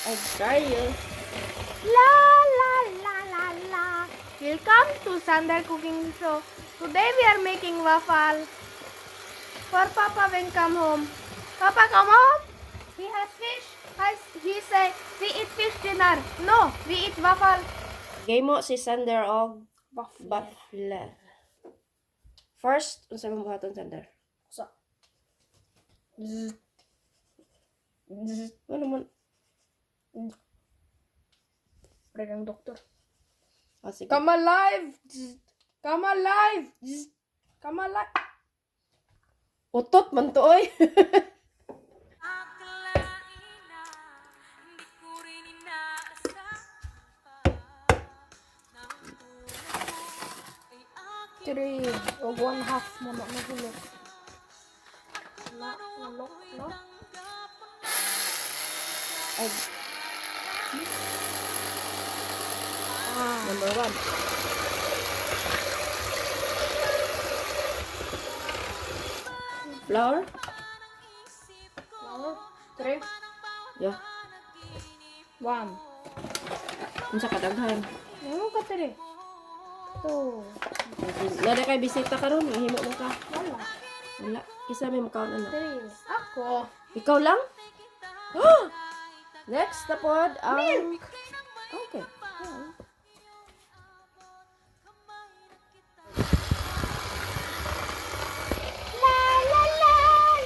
I try you. La la la la la. Welcome to Sander Cooking Show. Today we are making waffle for Papa when come home. Papa come home. He has fish. He say we eat fish dinner. No, we eat waffle. Game mo si Sander og waffle. First, unsa mo buhaton Sander? So. Ano man? Pre ng doktor. Oh, sige. Come alive! Come alive! Come alive! Utot man to oy. Three o 1/2 mo na nahulog. Nalok, no? Egg. Number 1. Flour? Flour. 3. Yeah. 1. Unsa kadaghan? Ano ka 3? 2. Nada kay bisita karon, himo mo ka. Wala. Wala. Isa may makaon ano. 3. Ako. Ikaw lang? Next na pod ang Milk. Okay. La la la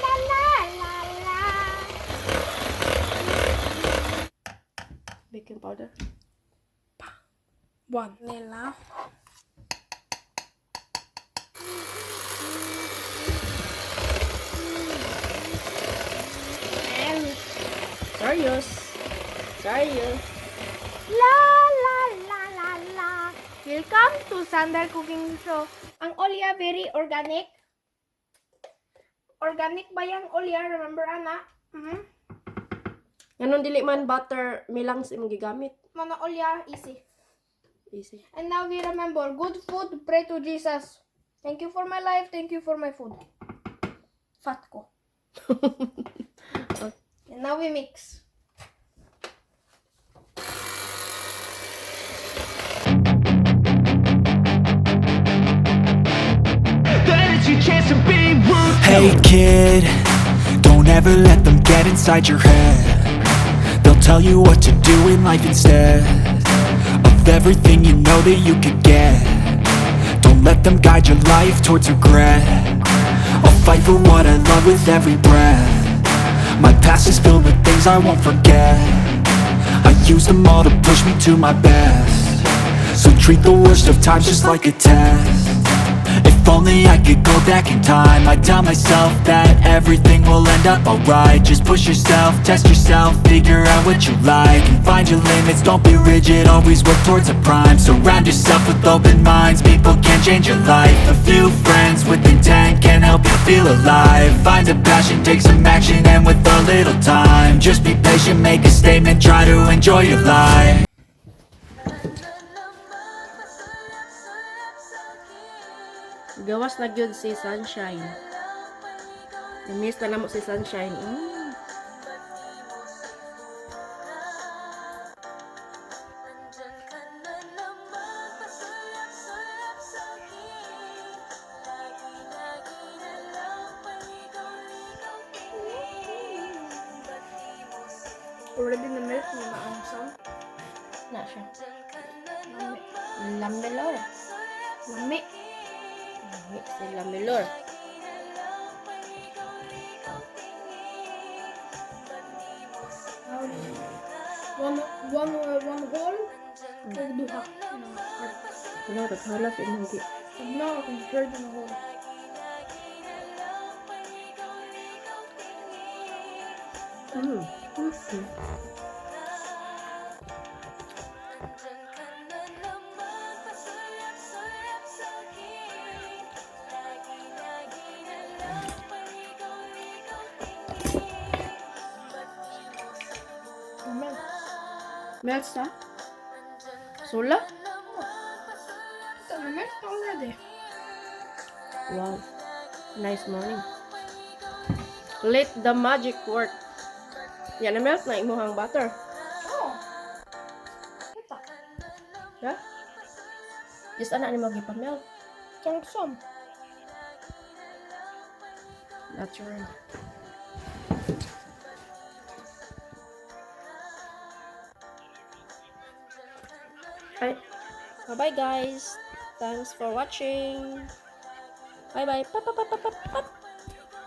la la la la. Baking powder. 1. Nila. Serious. Serious. La la la la la. Welcome to Sander Cooking Show. Ang olya very organic. Organic ba yung olya? Remember, ana? Ganun dili man butter, milang sa imong gigamit. Mana olya, easy. Easy. And now we remember, good food, pray to Jesus. Thank you for my life, thank you for my food. Fat ko. And now we mix. Hey kid, don't ever let them get inside your head. They'll tell you what to do in life instead of everything you know that you could get. Don't let them guide your life towards regret. I'll fight for what I love with every breath. My past is filled with things I won't forget. I use them all to push me to my best. So treat the worst of times just like a test. If only I could go back in time, I'd tell myself that everything will end up alright. Just push yourself, test yourself, figure out what you like, and find your limits, don't be rigid, always work towards a prime. Surround yourself with open minds, people can change your life. A few friends with intent can help you feel alive. Find a passion, take some action, and with a little time, just be patient, make a statement, try to enjoy your life. Gawas na gyud si Sunshine. Na-miss na namo si Sunshine. Already na milk niya na ang sound. Na siya. Lamilor. Lami. Mix si Lamilor. One whole. O duha. Wala, taghala sa imong gi. No, kung third na whole. Melts na? Sula? Ito na milk already. Wow. Nice morning. Let the magic work. Yan na melt na imuhang butter. Just anak ni magipamel. Chunk some. Natural. Ay, Bye-bye guys. Thanks for watching. Bye-bye. Pap, pap, pap, pap, pap.